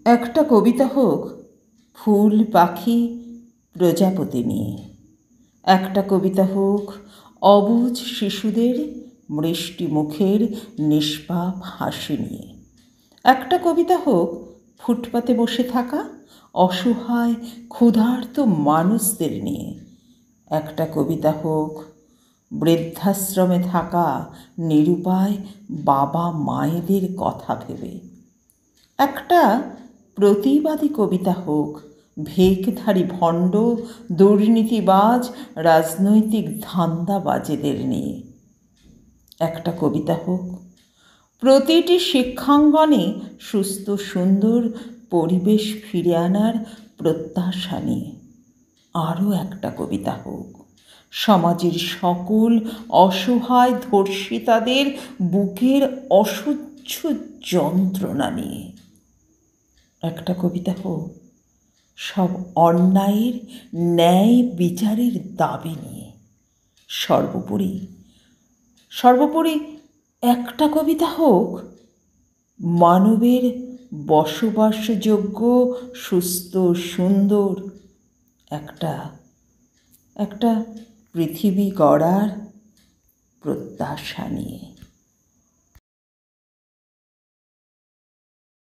একটা কবিতা হোক ফুল পাখি প্রজাপতি নিয়ে, একটা কবিতা হোক অবুঝ শিশুদের মৃষ্টি মুখের নিষ্পাপ হাসি নিয়ে, একটা কবিতা হোক ফুটপাতে বসে থাকা অসহায় ক্ষুধার্ত মানুষদের নিয়ে, একটা কবিতা হোক বৃদ্ধাশ্রমে থাকা নিরুপায় বাবা মায়েদের কথা ভেবে, একটা প্রতিবাদী কবিতা হোক ভেকধারী ভণ্ড দুর্নীতিবাজ রাজনৈতিক ধান্দাবাজেদের নিয়ে, একটা কবিতা হোক প্রতিটি শিক্ষাঙ্গনে সুস্থ সুন্দর পরিবেশ ফিরে আনার প্রত্যাশা নিয়ে, আরও একটা কবিতা হোক সমাজের সকল অসহায় ধর্ষিতাদের বুকের অসহ্য যন্ত্রণা নিয়ে, একটা কবিতা হোক সব অন্যায়ের ন্যায় বিচারের দাবি নিয়ে, সর্বোপরি একটা কবিতা হোক মানবের বসবাসযোগ্য সুস্থ সুন্দর একটা পৃথিবী গড়ার প্রত্যাশা নিয়ে।